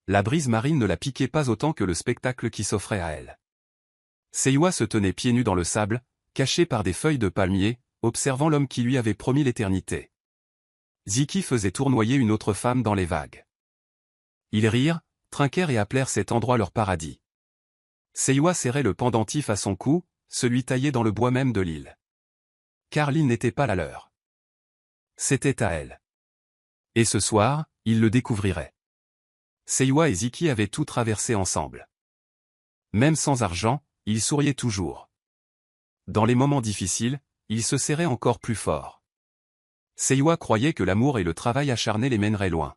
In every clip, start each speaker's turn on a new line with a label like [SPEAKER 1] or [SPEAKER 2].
[SPEAKER 1] La brise marine ne la piquait pas autant que le spectacle qui s'offrait à elle. Seiwa se tenait pieds nus dans le sable, caché par des feuilles de palmier, observant l'homme qui lui avait promis l'éternité. Ziki faisait tournoyer une autre femme dans les vagues. Ils rirent, trinquèrent et appelèrent cet endroit leur paradis. Seiwa serrait le pendentif à son cou, celui taillé dans le bois même de l'île. Car l'île n'était pas la leur. C'était à elle. Et ce soir, ils le découvriraient. Seiwa et Ziki avaient tout traversé ensemble. Même sans argent, ils souriaient toujours. Dans les moments difficiles, ils se serraient encore plus fort. Seiwa croyait que l'amour et le travail acharné les mèneraient loin.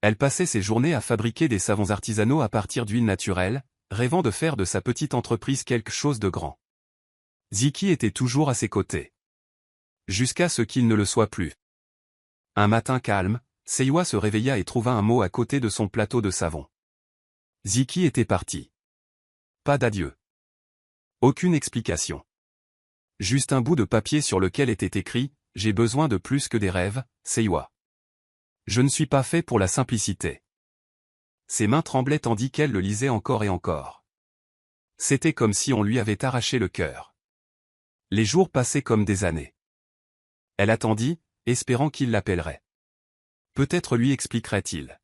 [SPEAKER 1] Elle passait ses journées à fabriquer des savons artisanaux à partir d'huile naturelle, rêvant de faire de sa petite entreprise quelque chose de grand. Ziki était toujours à ses côtés. Jusqu'à ce qu'il ne le soit plus. Un matin calme, Seiwa se réveilla et trouva un mot à côté de son plateau de savon. Ziki était parti. Pas d'adieu. Aucune explication. Juste un bout de papier sur lequel était écrit « J'ai besoin de plus que des rêves, Seiwa. Je ne suis pas fait pour la simplicité. » Ses mains tremblaient tandis qu'elle le lisait encore et encore. C'était comme si on lui avait arraché le cœur. Les jours passaient comme des années. Elle attendit, espérant qu'il l'appellerait. Peut-être lui expliquerait-il.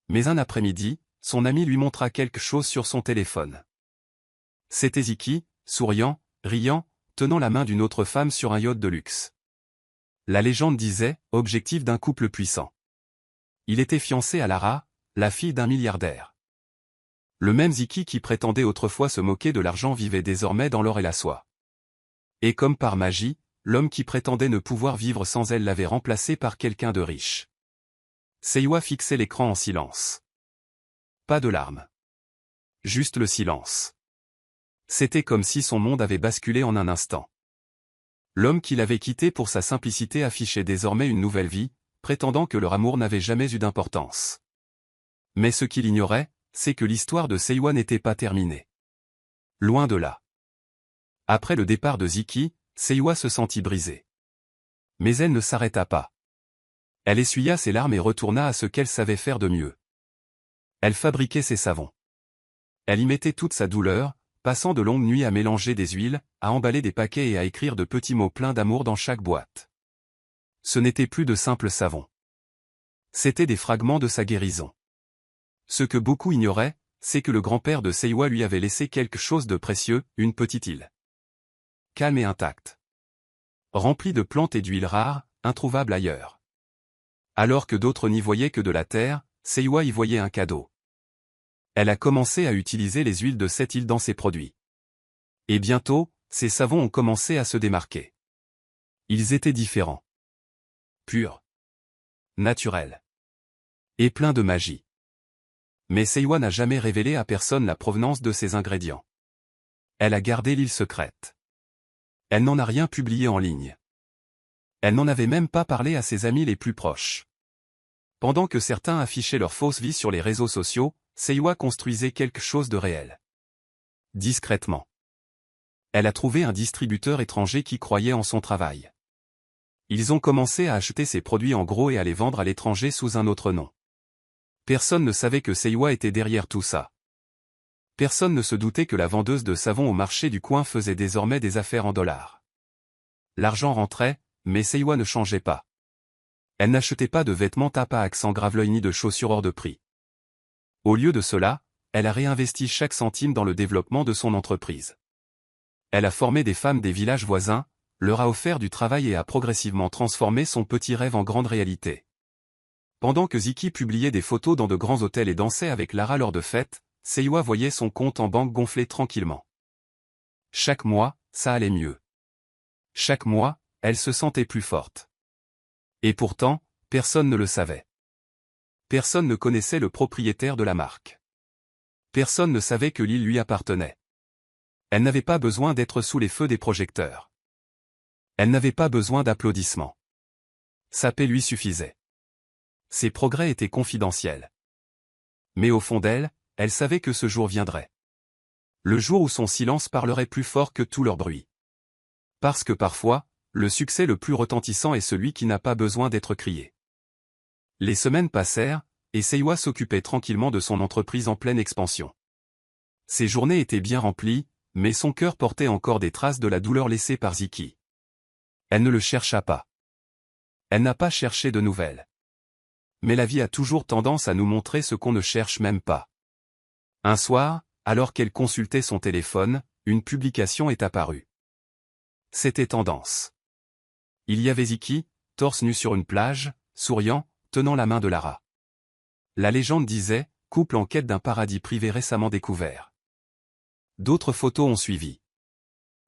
[SPEAKER 1] Mais un après-midi, son ami lui montra quelque chose sur son téléphone. C'était Ziki, souriant, riant, tenant la main d'une autre femme sur un yacht de luxe. La légende disait, objectif d'un couple puissant. Il était fiancé à Lara, la fille d'un milliardaire. Le même Ziki qui prétendait autrefois se moquer de l'argent vivait désormais dans l'or et la soie. Et comme par magie, l'homme qui prétendait ne pouvoir vivre sans elle l'avait remplacé par quelqu'un de riche. Seiwa fixait l'écran en silence. Pas de larmes. Juste le silence. C'était comme si son monde avait basculé en un instant. L'homme qui l'avait quitté pour sa simplicité affichait désormais une nouvelle vie, prétendant que leur amour n'avait jamais eu d'importance. Mais ce qu'il ignorait, c'est que l'histoire de Seiwa n'était pas terminée. Loin de là. Après le départ de Ziki, Seiwa se sentit brisée. Mais elle ne s'arrêta pas. Elle essuya ses larmes et retourna à ce qu'elle savait faire de mieux. Elle fabriquait ses savons. Elle y mettait toute sa douleur, passant de longues nuits à mélanger des huiles, à emballer des paquets et à écrire de petits mots pleins d'amour dans chaque boîte. Ce n'était plus de simples savons. C'étaient des fragments de sa guérison. Ce que beaucoup ignoraient, c'est que le grand-père de Seiwa lui avait laissé quelque chose de précieux, une petite île. Calme et intacte. Remplie de plantes et d'huiles rares, introuvables ailleurs. Alors que d'autres n'y voyaient que de la terre, Seiwa y voyait un cadeau. Elle a commencé à utiliser les huiles de cette île dans ses produits. Et bientôt, ses savons ont commencé à se démarquer. Ils étaient différents. Purs. Naturels. Et pleins de magie. Mais Seiwa n'a jamais révélé à personne la provenance de ces ingrédients. Elle a gardé l'île secrète. Elle n'en a rien publié en ligne. Elle n'en avait même pas parlé à ses amis les plus proches. Pendant que certains affichaient leur fausse vie sur les réseaux sociaux, Seiwa construisait quelque chose de réel. Discrètement. Elle a trouvé un distributeur étranger qui croyait en son travail. Ils ont commencé à acheter ses produits en gros et à les vendre à l'étranger sous un autre nom. Personne ne savait que Seiwa était derrière tout ça. Personne ne se doutait que la vendeuse de savon au marché du coin faisait désormais des affaires en dollars. L'argent rentrait, mais Seiwa ne changeait pas. Elle n'achetait pas de vêtements tape à accent grave-l'œil ni de chaussures hors de prix. Au lieu de cela, elle a réinvesti chaque centime dans le développement de son entreprise. Elle a formé des femmes des villages voisins, leur a offert du travail et a progressivement transformé son petit rêve en grande réalité. Pendant que Ziki publiait des photos dans de grands hôtels et dansait avec Lara lors de fêtes, Seiwa voyait son compte en banque gonfler tranquillement. Chaque mois, ça allait mieux. Chaque mois, elle se sentait plus forte. Et pourtant, personne ne le savait. Personne ne connaissait le propriétaire de la marque. Personne ne savait que l'île lui appartenait. Elle n'avait pas besoin d'être sous les feux des projecteurs. Elle n'avait pas besoin d'applaudissements. Sa paix lui suffisait. Ses progrès étaient confidentiels. Mais au fond d'elle, elle savait que ce jour viendrait. Le jour où son silence parlerait plus fort que tout leur bruit. Parce que parfois, le succès le plus retentissant est celui qui n'a pas besoin d'être crié. Les semaines passèrent, et Seiwa s'occupait tranquillement de son entreprise en pleine expansion. Ses journées étaient bien remplies, mais son cœur portait encore des traces de la douleur laissée par Ziki. Elle ne le chercha pas. Elle n'a pas cherché de nouvelles. Mais la vie a toujours tendance à nous montrer ce qu'on ne cherche même pas. Un soir, alors qu'elle consultait son téléphone, une publication est apparue. C'était tendance. Il y avait Ziki, torse nu sur une plage, souriant, tenant la main de Lara. La légende disait, couple en quête d'un paradis privé récemment découvert. D'autres photos ont suivi.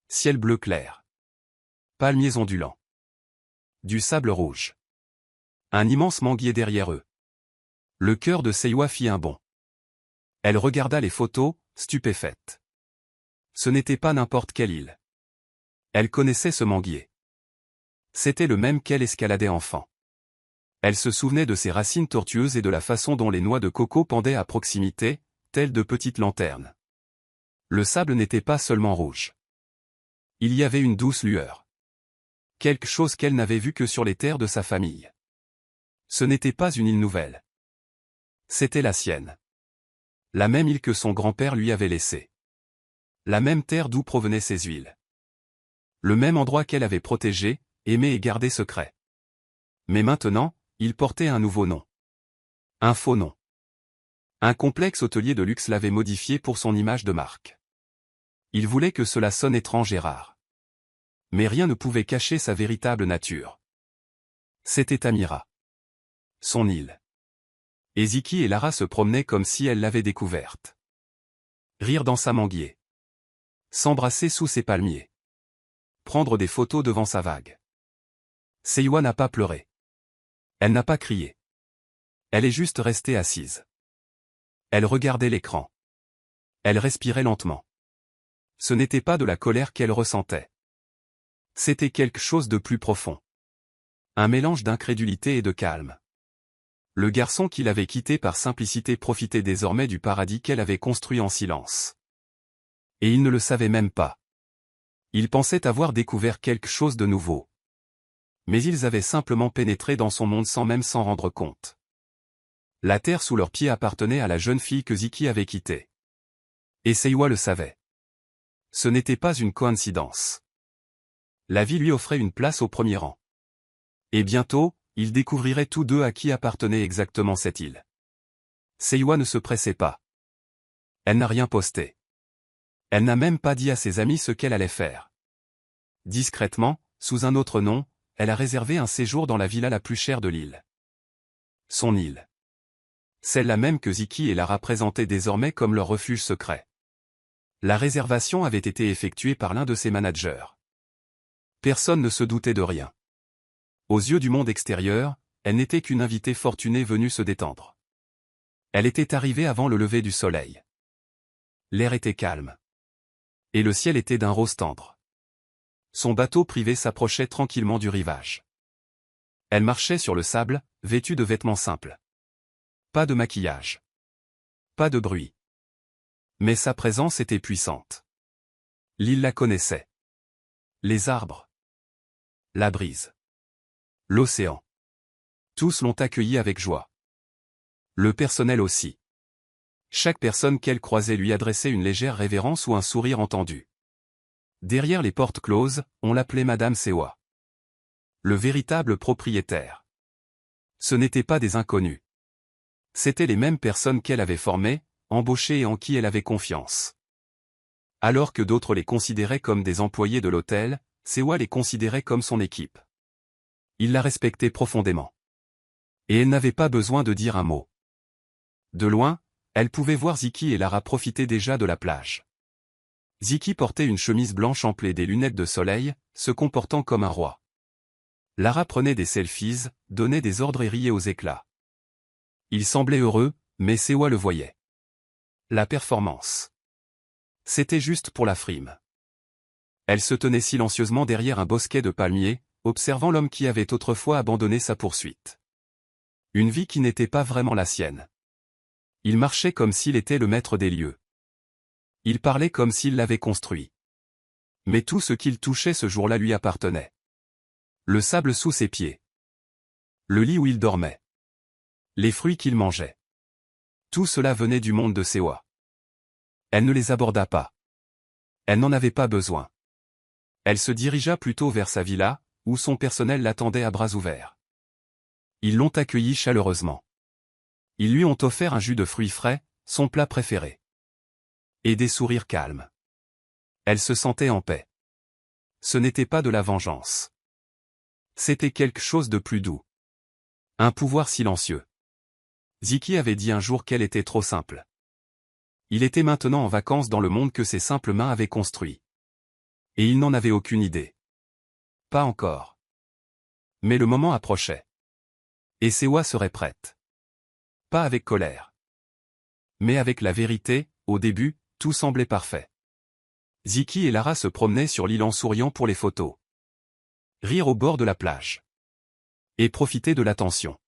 [SPEAKER 1] Ciel bleu clair. Palmiers ondulants. Du sable rouge. Un immense manguier derrière eux. Le cœur de Seiwa fit un bond. Elle regarda les photos, stupéfaite. Ce n'était pas n'importe quelle île. Elle connaissait ce manguier. C'était le même qu'elle escaladait enfant. Elle se souvenait de ses racines tortueuses et de la façon dont les noix de coco pendaient à proximité, telles de petites lanternes. Le sable n'était pas seulement rouge. Il y avait une douce lueur. Quelque chose qu'elle n'avait vu que sur les terres de sa famille. Ce n'était pas une île nouvelle. C'était la sienne. La même île que son grand-père lui avait laissée. La même terre d'où provenaient ses huiles. Le même endroit qu'elle avait protégé, aimé et gardé secret. Mais maintenant, il portait un nouveau nom. Un faux nom. Un complexe hôtelier de luxe l'avait modifié pour son image de marque. Il voulait que cela sonne étrange et rare. Mais rien ne pouvait cacher sa véritable nature. C'était Amira. Son île. Et Ziki et Lara se promenaient comme si elle l'avait découverte. Rire dans sa manguier. S'embrasser sous ses palmiers. Prendre des photos devant sa vague. Seiwa n'a pas pleuré. Elle n'a pas crié. Elle est juste restée assise. Elle regardait l'écran. Elle respirait lentement. Ce n'était pas de la colère qu'elle ressentait. C'était quelque chose de plus profond. Un mélange d'incrédulité et de calme. Le garçon qui l'avait quittée par simplicité profitait désormais du paradis qu'elle avait construit en silence. Et il ne le savait même pas. Il pensait avoir découvert quelque chose de nouveau. Mais ils avaient simplement pénétré dans son monde sans même s'en rendre compte. La terre sous leurs pieds appartenait à la jeune fille que Ziki avait quittée. Et Seiwa le savait. Ce n'était pas une coïncidence. La vie lui offrait une place au premier rang. Et bientôt, ils découvriraient tous deux à qui appartenait exactement cette île. Seiwa ne se pressait pas. Elle n'a rien posté. Elle n'a même pas dit à ses amis ce qu'elle allait faire. Discrètement, sous un autre nom, elle a réservé un séjour dans la villa la plus chère de l'île. Son île. Celle-là même que Ziki et Lara présentaient désormais comme leur refuge secret. La réservation avait été effectuée par l'un de ses managers. Personne ne se doutait de rien. Aux yeux du monde extérieur, elle n'était qu'une invitée fortunée venue se détendre. Elle était arrivée avant le lever du soleil. L'air était calme. Et le ciel était d'un rose tendre. Son bateau privé s'approchait tranquillement du rivage. Elle marchait sur le sable, vêtue de vêtements simples. Pas de maquillage. Pas de bruit. Mais sa présence était puissante. L'île la connaissait. Les arbres. La brise. L'océan. Tous l'ont accueillie avec joie. Le personnel aussi. Chaque personne qu'elle croisait lui adressait une légère révérence ou un sourire entendu. Derrière les portes closes, on l'appelait Madame Seiwa. Le véritable propriétaire. Ce n'étaient pas des inconnus. C'étaient les mêmes personnes qu'elle avait formées, embauchées et en qui elle avait confiance. Alors que d'autres les considéraient comme des employés de l'hôtel, Seiwa les considérait comme son équipe. Il la respectait profondément. Et elle n'avait pas besoin de dire un mot. De loin, elle pouvait voir Ziki et Lara profiter déjà de la plage. Ziki portait une chemise blanche emplie des lunettes de soleil, se comportant comme un roi. Lara prenait des selfies, donnait des ordres et riait aux éclats. Il semblait heureux, mais Seiwa le voyait. La performance. C'était juste pour la frime. Elle se tenait silencieusement derrière un bosquet de palmiers, observant l'homme qui avait autrefois abandonné sa poursuite. Une vie qui n'était pas vraiment la sienne. Il marchait comme s'il était le maître des lieux. Il parlait comme s'il l'avait construit. Mais tout ce qu'il touchait ce jour-là lui appartenait. Le sable sous ses pieds. Le lit où il dormait. les fruits qu'il mangeait. Tout cela venait du monde de Seiwa. Elle ne les aborda pas. Elle n'en avait pas besoin. Elle se dirigea plutôt vers sa villa, où son personnel l'attendait à bras ouverts. Ils l'ont accueilli chaleureusement. Ils lui ont offert un jus de fruits frais, son plat préféré. Et des sourires calmes. Elle se sentait en paix. Ce n'était pas de la vengeance. C'était quelque chose de plus doux. Un pouvoir silencieux. Ziki avait dit un jour qu'elle était trop simple. Il était maintenant en vacances dans le monde que ses simples mains avaient construit. Et il n'en avait aucune idée. Pas encore. Mais le moment approchait. Et Seiwa serait prête. Pas avec colère. Mais avec la vérité, au début, tout semblait parfait. Ziki et Lara se promenaient sur l'île en souriant pour les photos. Rire au bord de la plage. Et profiter de l'attention.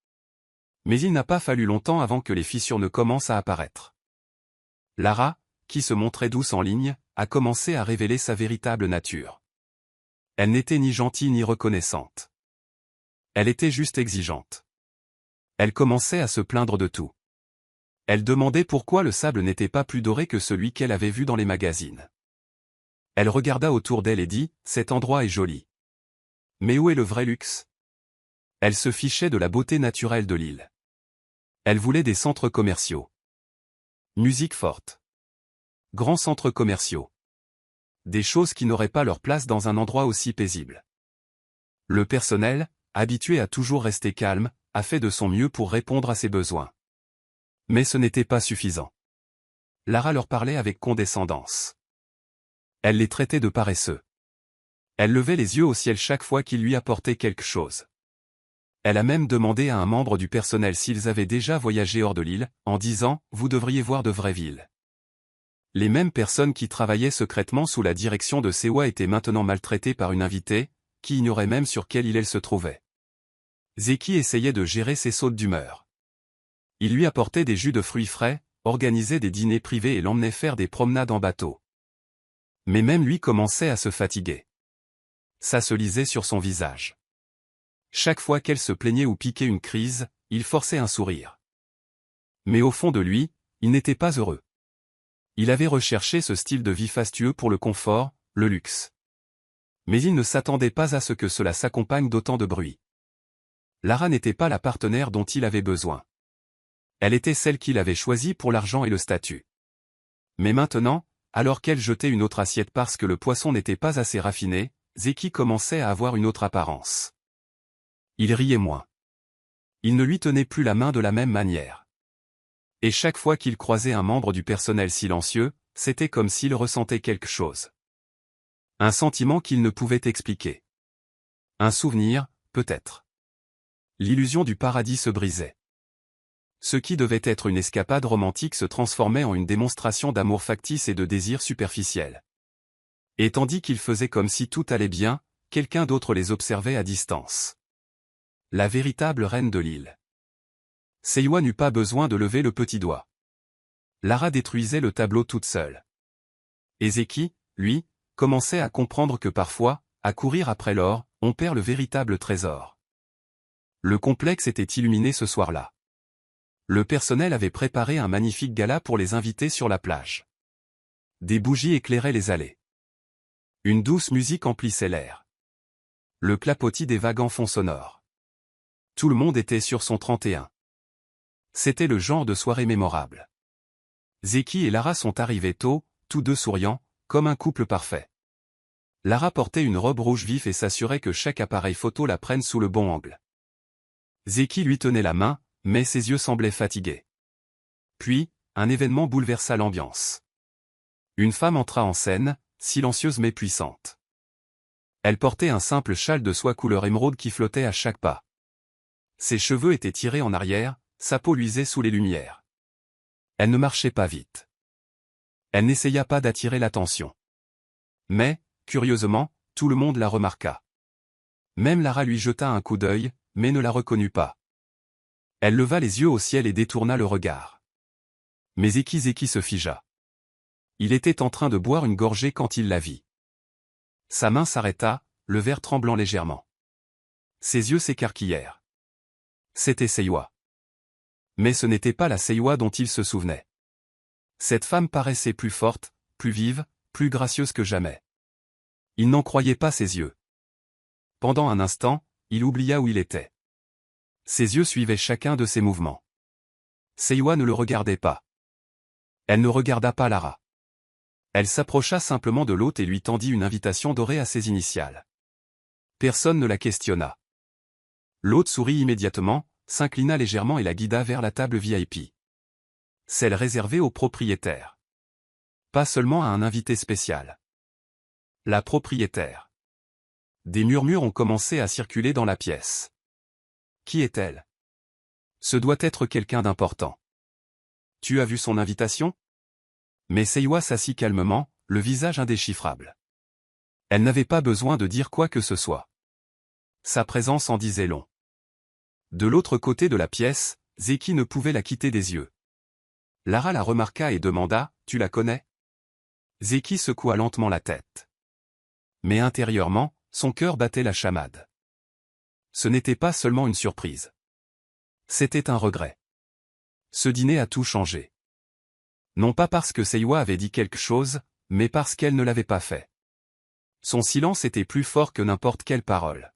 [SPEAKER 1] Mais il n'a pas fallu longtemps avant que les fissures ne commencent à apparaître. Lara, qui se montrait douce en ligne, a commencé à révéler sa véritable nature. Elle n'était ni gentille ni reconnaissante. Elle était juste exigeante. Elle commençait à se plaindre de tout. Elle demandait pourquoi le sable n'était pas plus doré que celui qu'elle avait vu dans les magazines. Elle regarda autour d'elle et dit, « Cet endroit est joli. Mais où est le vrai luxe ?» Elle se fichait de la beauté naturelle de l'île. Elle voulait des centres commerciaux. Musique forte. Grands centres commerciaux. Des choses qui n'auraient pas leur place dans un endroit aussi paisible. Le personnel, habitué à toujours rester calme, a fait de son mieux pour répondre à ses besoins. Mais ce n'était pas suffisant. Lara leur parlait avec condescendance. Elle les traitait de paresseux. Elle levait les yeux au ciel chaque fois qu'il lui apportait quelque chose. Elle a même demandé à un membre du personnel s'ils avaient déjà voyagé hors de l'île, en disant « Vous devriez voir de vraies villes ». Les mêmes personnes qui travaillaient secrètement sous la direction de Seiwa étaient maintenant maltraitées par une invitée, qui ignorait même sur quelle île elle se trouvait. Zeki essayait de gérer ses sautes d'humeur. Il lui apportait des jus de fruits frais, organisait des dîners privés et l'emmenait faire des promenades en bateau. Mais même lui commençait à se fatiguer. Ça se lisait sur son visage. Chaque fois qu'elle se plaignait ou piquait une crise, il forçait un sourire. Mais au fond de lui, il n'était pas heureux. Il avait recherché ce style de vie fastueux pour le confort, le luxe. Mais il ne s'attendait pas à ce que cela s'accompagne d'autant de bruit. Lara n'était pas la partenaire dont il avait besoin. Elle était celle qu'il avait choisie pour l'argent et le statut. Mais maintenant, alors qu'elle jetait une autre assiette parce que le poisson n'était pas assez raffiné, Zeki commençait à avoir une autre apparence. Il riait moins. Il ne lui tenait plus la main de la même manière. Et chaque fois qu'il croisait un membre du personnel silencieux, c'était comme s'il ressentait quelque chose. Un sentiment qu'il ne pouvait expliquer. Un souvenir, peut-être. L'illusion du paradis se brisait. Ce qui devait être une escapade romantique se transformait en une démonstration d'amour factice et de désir superficiel. Et tandis qu'ils faisaient comme si tout allait bien, quelqu'un d'autre les observait à distance. La véritable reine de l'île. Seiwa n'eut pas besoin de lever le petit doigt. Lara détruisait le tableau toute seule. Et Zeki, lui, commençait à comprendre que parfois, à courir après l'or, on perd le véritable trésor. Le complexe était illuminé ce soir-là. Le personnel avait préparé un magnifique gala pour les invités sur la plage. Des bougies éclairaient les allées. Une douce musique emplissait l'air. Le clapotis des vagues en fond sonore. Tout le monde était sur son 31. C'était le genre de soirée mémorable. Zeki et Lara sont arrivés tôt, tous deux souriants, comme un couple parfait. Lara portait une robe rouge vif et s'assurait que chaque appareil photo la prenne sous le bon angle. Zeki lui tenait la main, mais ses yeux semblaient fatigués. Puis, un événement bouleversa l'ambiance. Une femme entra en scène, silencieuse mais puissante. Elle portait un simple châle de soie couleur émeraude qui flottait à chaque pas. Ses cheveux étaient tirés en arrière, sa peau luisait sous les lumières. Elle ne marchait pas vite. Elle n'essaya pas d'attirer l'attention. Mais, curieusement, tout le monde la remarqua. Même Lara lui jeta un coup d'œil, mais ne la reconnut pas. Elle leva les yeux au ciel et détourna le regard. Mais Zeki se figea. Il était en train de boire une gorgée quand il la vit. Sa main s'arrêta, le verre tremblant légèrement. Ses yeux s'écarquillèrent. C'était Seiwa. Mais ce n'était pas la Seiwa dont il se souvenait. Cette femme paraissait plus forte, plus vive, plus gracieuse que jamais. Il n'en croyait pas ses yeux. Pendant un instant, il oublia où il était. Ses yeux suivaient chacun de ses mouvements. Seiwa ne le regardait pas. Elle ne regarda pas Lara. Elle s'approcha simplement de l'hôte et lui tendit une invitation dorée à ses initiales. Personne ne la questionna. L'hôte sourit immédiatement, s'inclina légèrement et la guida vers la table VIP. Celle réservée aux propriétaires. Pas seulement à un invité spécial. La propriétaire. Des murmures ont commencé à circuler dans la pièce. Qui est-elle? Ce doit être quelqu'un d'important. Tu as vu son invitation? Mais Seiwa s'assit calmement, le visage indéchiffrable. Elle n'avait pas besoin de dire quoi que ce soit. Sa présence en disait long. De l'autre côté de la pièce, Zeki ne pouvait la quitter des yeux. Lara la remarqua et demanda, « Tu la connais ?» Zeki secoua lentement la tête. Mais intérieurement, son cœur battait la chamade. Ce n'était pas seulement une surprise. C'était un regret. Ce dîner a tout changé. Non pas parce que Seiwa avait dit quelque chose, mais parce qu'elle ne l'avait pas fait. Son silence était plus fort que n'importe quelle parole.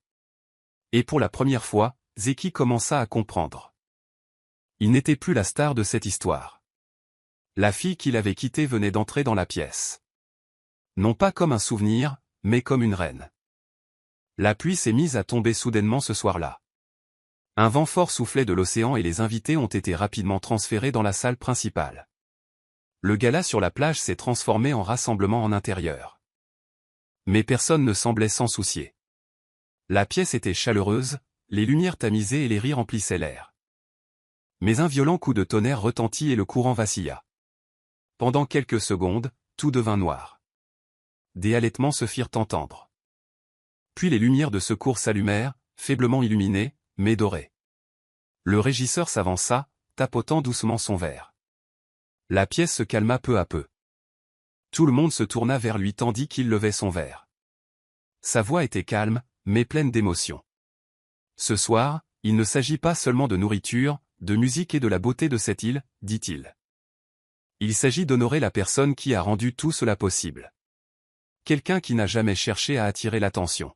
[SPEAKER 1] Et pour la première fois, Zeki commença à comprendre. Il n'était plus la star de cette histoire. La fille qu'il avait quittée venait d'entrer dans la pièce. Non pas comme un souvenir, mais comme une reine. La pluie s'est mise à tomber soudainement ce soir-là. Un vent fort soufflait de l'océan et les invités ont été rapidement transférés dans la salle principale. Le gala sur la plage s'est transformé en rassemblement en intérieur. Mais personne ne semblait s'en soucier. La pièce était chaleureuse, les lumières tamisées et les rires remplissaient l'air. Mais un violent coup de tonnerre retentit et le courant vacilla. Pendant quelques secondes, tout devint noir. Des halètements se firent entendre. Puis les lumières de secours s'allumèrent, faiblement illuminées, mais dorées. Le régisseur s'avança, tapotant doucement son verre. La pièce se calma peu à peu. Tout le monde se tourna vers lui tandis qu'il levait son verre. Sa voix était calme, mais pleine d'émotion. Ce soir, il ne s'agit pas seulement de nourriture, de musique et de la beauté de cette île, dit-il. Il s'agit d'honorer la personne qui a rendu tout cela possible. Quelqu'un qui n'a jamais cherché à attirer l'attention.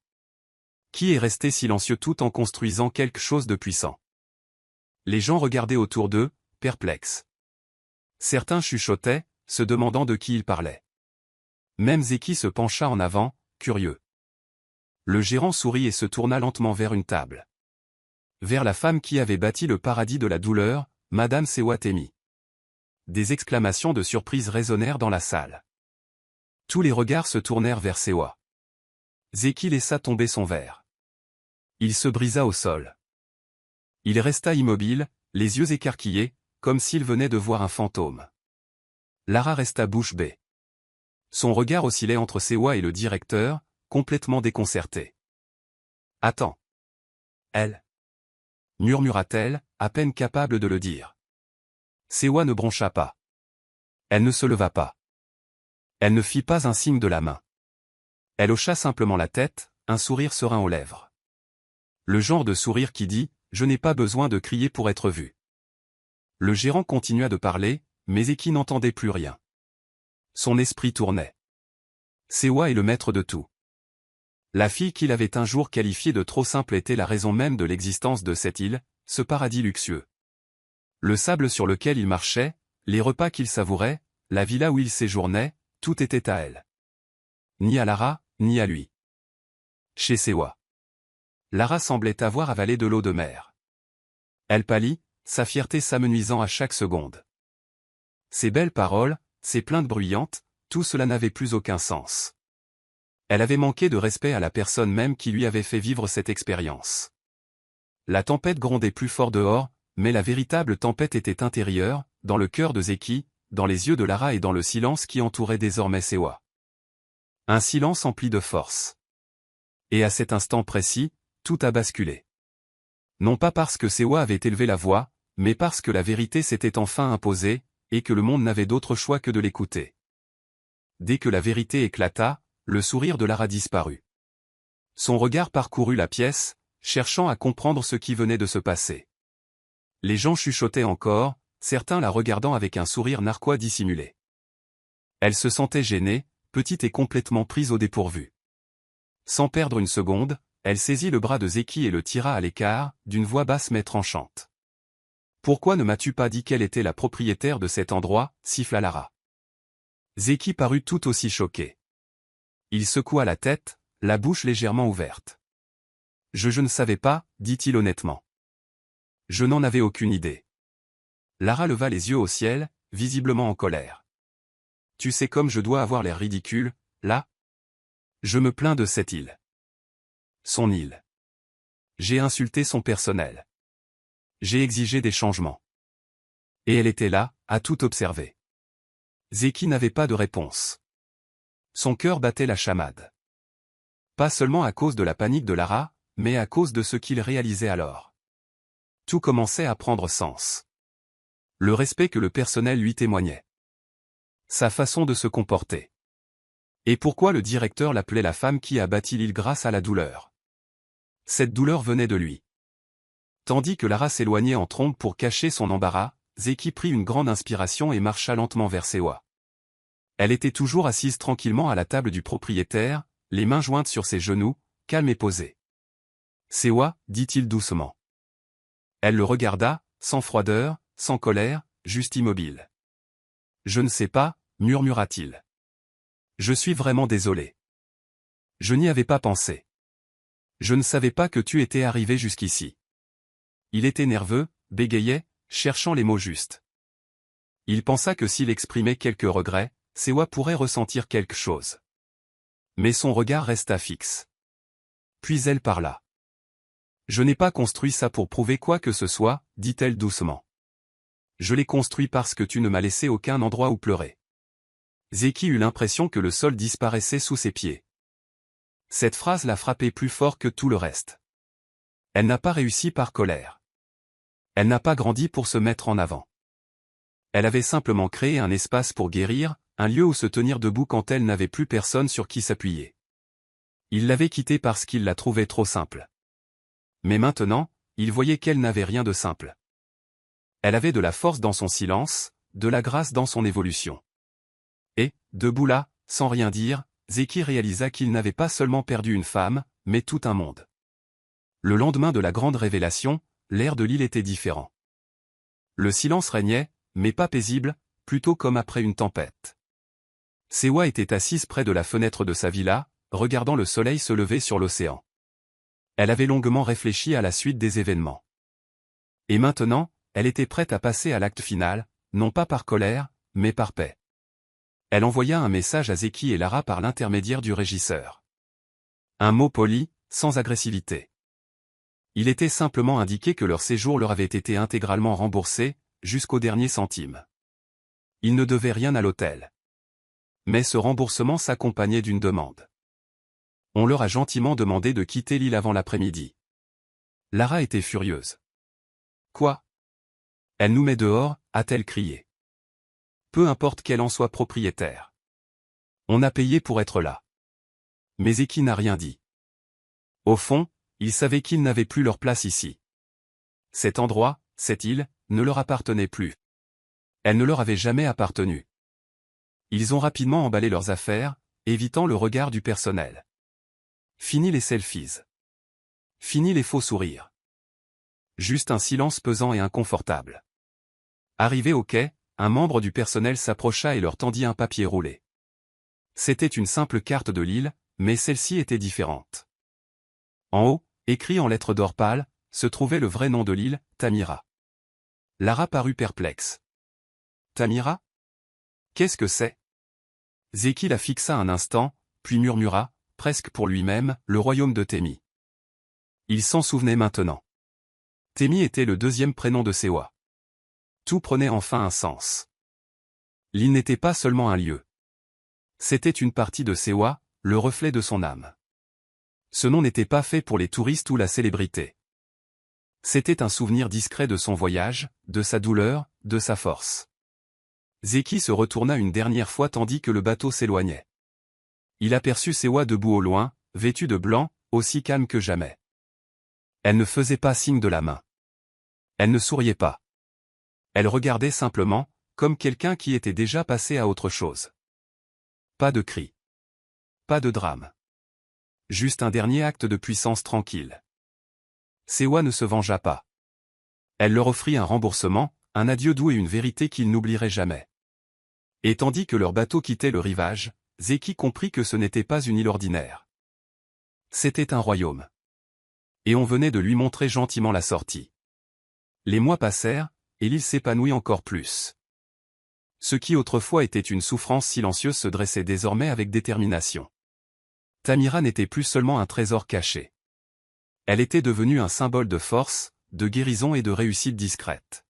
[SPEAKER 1] Qui est resté silencieux tout en construisant quelque chose de puissant. Les gens regardaient autour d'eux, perplexes. Certains chuchotaient, se demandant de qui ils parlaient. Même Zeki se pencha en avant, curieux. Le gérant sourit et se tourna lentement vers une table. Vers la femme qui avait bâti le paradis de la douleur, Madame Sewatemi. Des exclamations de surprise résonnèrent dans la salle. Tous les regards se tournèrent vers Sewa. Zeki laissa tomber son verre. Il se brisa au sol. Il resta immobile, les yeux écarquillés, comme s'il venait de voir un fantôme. Lara resta bouche bée. Son regard oscillait entre Sewa et le directeur, complètement déconcerté. « Attends. » Elle murmura-t-elle, à peine capable de le dire. Sewa ne broncha pas. Elle ne se leva pas. Elle ne fit pas un signe de la main. Elle hocha simplement la tête, un sourire serein aux lèvres. Le genre de sourire qui dit « Je n'ai pas besoin de crier pour être vu ». Le gérant continua de parler, mais Zeki n'entendait plus rien. Son esprit tournait. Sewa est le maître de tout. La fille qu'il avait un jour qualifiée de trop simple était la raison même de l'existence de cette île, ce paradis luxueux. Le sable sur lequel il marchait, les repas qu'il savourait, la villa où il séjournait, tout était à elle. Ni à Lara, ni à lui. Chez Sewa. Lara semblait avoir avalé de l'eau de mer. Elle pâlit, sa fierté s'amenuisant à chaque seconde. Ses belles paroles, ses plaintes bruyantes, tout cela n'avait plus aucun sens. Elle avait manqué de respect à la personne même qui lui avait fait vivre cette expérience. La tempête grondait plus fort dehors, mais la véritable tempête était intérieure, dans le cœur de Zeki, dans les yeux de Lara et dans le silence qui entourait désormais Sewa. Un silence empli de force. Et à cet instant précis, tout a basculé. Non pas parce que Sewa avait élevé la voix, mais parce que la vérité s'était enfin imposée, et que le monde n'avait d'autre choix que de l'écouter. Dès que la vérité éclata, le sourire de Lara disparut. Son regard parcourut la pièce, cherchant à comprendre ce qui venait de se passer. Les gens chuchotaient encore, certains la regardant avec un sourire narquois dissimulé. Elle se sentait gênée, petite et complètement prise au dépourvu. Sans perdre une seconde, elle saisit le bras de Zeki et le tira à l'écart, d'une voix basse mais tranchante. « Pourquoi ne m'as-tu pas dit qu'elle était la propriétaire de cet endroit ?» siffla Lara. Zeki parut tout aussi choqué. Il secoua la tête, la bouche légèrement ouverte. « Je ne savais pas, dit-il honnêtement. Je n'en avais aucune idée. » Lara leva les yeux au ciel, visiblement en colère. « Tu sais comme je dois avoir l'air ridicule, là ? Je me plains de cette île. Son île. J'ai insulté son personnel. J'ai exigé des changements. Et elle était là, à tout observer. » Zeki n'avait pas de réponse. Son cœur battait la chamade. Pas seulement à cause de la panique de Lara, mais à cause de ce qu'il réalisait alors. Tout commençait à prendre sens. Le respect que le personnel lui témoignait. Sa façon de se comporter. Et pourquoi le directeur l'appelait la femme qui a bâti l'île grâce à la douleur. Cette douleur venait de lui. Tandis que Lara s'éloignait en trombe pour cacher son embarras, Zeki prit une grande inspiration et marcha lentement vers Sewa. Elle était toujours assise tranquillement à la table du propriétaire, les mains jointes sur ses genoux, calme et posée. « Sewa, dit-il doucement. Elle le regarda, sans froideur, sans colère, juste immobile. « Je ne sais pas, murmura-t-il. Je suis vraiment désolé. Je n'y avais pas pensé. Je ne savais pas que tu étais arrivé jusqu'ici. » Il était nerveux, bégayait, cherchant les mots justes. Il pensa que s'il exprimait quelques regrets, Sewa pourrait ressentir quelque chose. Mais son regard resta fixe. Puis elle parla. « Je n'ai pas construit ça pour prouver quoi que ce soit, dit-elle doucement. Je l'ai construit parce que tu ne m'as laissé aucun endroit où pleurer. » Zeki eut l'impression que le sol disparaissait sous ses pieds. Cette phrase l'a frappé plus fort que tout le reste. Elle n'a pas réussi par colère. Elle n'a pas grandi pour se mettre en avant. Elle avait simplement créé un espace pour guérir, un lieu où se tenir debout quand elle n'avait plus personne sur qui s'appuyer. Il l'avait quittée parce qu'il la trouvait trop simple. Mais maintenant, il voyait qu'elle n'avait rien de simple. Elle avait de la force dans son silence, de la grâce dans son évolution. Et, debout là, sans rien dire, Zeki réalisa qu'il n'avait pas seulement perdu une femme, mais tout un monde. Le lendemain de la grande révélation, l'air de l'île était différent. Le silence régnait, mais pas paisible, plutôt comme après une tempête. Sewa était assise près de la fenêtre de sa villa, regardant le soleil se lever sur l'océan. Elle avait longuement réfléchi à la suite des événements. Et maintenant, elle était prête à passer à l'acte final, non pas par colère, mais par paix. Elle envoya un message à Zeki et Lara par l'intermédiaire du régisseur. Un mot poli, sans agressivité. Il était simplement indiqué que leur séjour leur avait été intégralement remboursé, jusqu'au dernier centime. Ils ne devaient rien à l'hôtel. Mais ce remboursement s'accompagnait d'une demande. On leur a gentiment demandé de quitter l'île avant l'après-midi. Lara était furieuse. « Quoi ? Elle nous met dehors » a-t-elle crié. « Peu importe qu'elle en soit propriétaire. On a payé pour être là. » Mais Zeki n'a rien dit. Au fond, ils savaient qu'ils n'avaient plus leur place ici. Cet endroit, cette île, ne leur appartenait plus. Elle ne leur avait jamais appartenu. Ils ont rapidement emballé leurs affaires, évitant le regard du personnel. Fini les selfies. Fini les faux sourires. Juste un silence pesant et inconfortable. Arrivé au quai, un membre du personnel s'approcha et leur tendit un papier roulé. C'était une simple carte de l'île, mais celle-ci était différente. En haut, écrit en lettres d'or pâle, se trouvait le vrai nom de l'île, Tamira. Lara parut perplexe. Tamira ? Qu'est-ce que c'est ? Zeki la fixa un instant, puis murmura, presque pour lui-même, le royaume de Temi. Il s'en souvenait maintenant. Temi était le deuxième prénom de Sewa. Tout prenait enfin un sens. L'île n'était pas seulement un lieu. C'était une partie de Sewa, le reflet de son âme. Ce nom n'était pas fait pour les touristes ou la célébrité. C'était un souvenir discret de son voyage, de sa douleur, de sa force. Zeki se retourna une dernière fois tandis que le bateau s'éloignait. Il aperçut Sewa debout au loin, vêtue de blanc, aussi calme que jamais. Elle ne faisait pas signe de la main. Elle ne souriait pas. Elle regardait simplement, comme quelqu'un qui était déjà passé à autre chose. Pas de cris. Pas de drame. Juste un dernier acte de puissance tranquille. Sewa ne se vengea pas. Elle leur offrit un remboursement, un adieu doux et une vérité qu'ils n'oublieraient jamais. Et tandis que leur bateau quittait le rivage, Zeki comprit que ce n'était pas une île ordinaire. C'était un royaume. Et on venait de lui montrer gentiment la sortie. Les mois passèrent, et l'île s'épanouit encore plus. Ce qui autrefois était une souffrance silencieuse se dressait désormais avec détermination. Tamira n'était plus seulement un trésor caché. Elle était devenue un symbole de force, de guérison et de réussite discrète.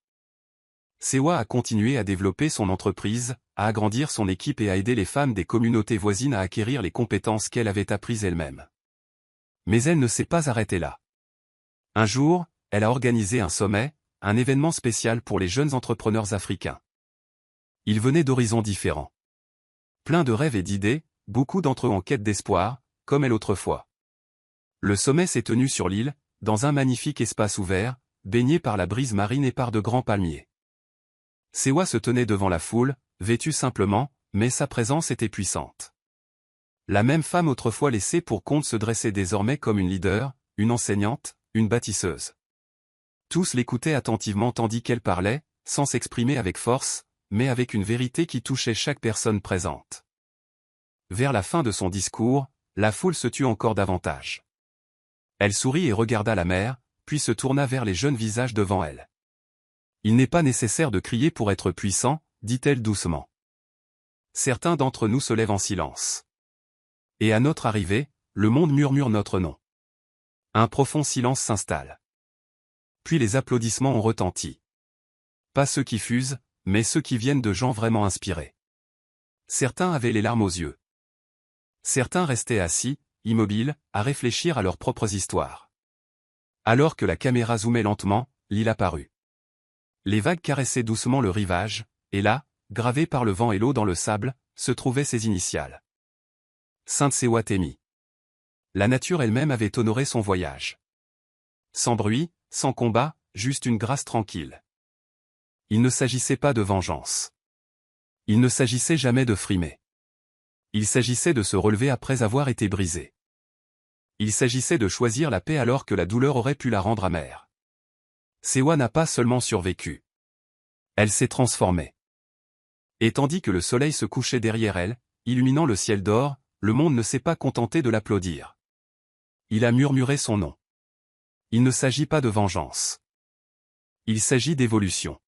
[SPEAKER 1] Sewa a continué à développer son entreprise, à agrandir son équipe et à aider les femmes des communautés voisines à acquérir les compétences qu'elle avait apprises elle-même. Mais elle ne s'est pas arrêtée là. Un jour, elle a organisé un sommet, un événement spécial pour les jeunes entrepreneurs africains. Ils venaient d'horizons différents. Pleins de rêves et d'idées, beaucoup d'entre eux en quête d'espoir, comme elle autrefois. Le sommet s'est tenu sur l'île, dans un magnifique espace ouvert, baigné par la brise marine et par de grands palmiers. Sewa se tenait devant la foule, vêtue simplement, mais sa présence était puissante. La même femme autrefois laissée pour compte se dressait désormais comme une leader, une enseignante, une bâtisseuse. Tous l'écoutaient attentivement tandis qu'elle parlait, sans s'exprimer avec force, mais avec une vérité qui touchait chaque personne présente. Vers la fin de son discours, la foule se tut encore davantage. Elle sourit et regarda la mer, puis se tourna vers les jeunes visages devant elle. « Il n'est pas nécessaire de crier pour être puissant, dit-elle doucement. Certains d'entre nous se lèvent en silence. Et à notre arrivée, le monde murmure notre nom. » Un profond silence s'installe. Puis les applaudissements ont retenti. Pas ceux qui fusent, mais ceux qui viennent de gens vraiment inspirés. Certains avaient les larmes aux yeux. Certains restaient assis, immobiles, à réfléchir à leurs propres histoires. Alors que la caméra zoomait lentement, l'île apparut. Les vagues caressaient doucement le rivage, et là, gravées par le vent et l'eau dans le sable, se trouvaient ses initiales. Sainte Sewa Temi. La nature elle-même avait honoré son voyage. Sans bruit, sans combat, juste une grâce tranquille. Il ne s'agissait pas de vengeance. Il ne s'agissait jamais de frimer. Il s'agissait de se relever après avoir été brisé. Il s'agissait de choisir la paix alors que la douleur aurait pu la rendre amère. Sewa n'a pas seulement survécu. Elle s'est transformée. Et tandis que le soleil se couchait derrière elle, illuminant le ciel d'or, le monde ne s'est pas contenté de l'applaudir. Il a murmuré son nom. Il ne s'agit pas de vengeance. Il s'agit d'évolution.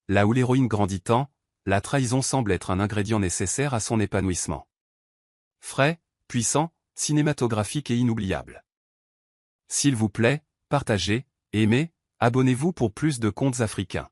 [SPEAKER 1] Là où l'héroïne grandit tant, la trahison semble être un ingrédient nécessaire à son épanouissement. Frais, puissant, cinématographique et inoubliable. S'il vous plaît, partagez, aimez, abonnez-vous pour plus de contes africains.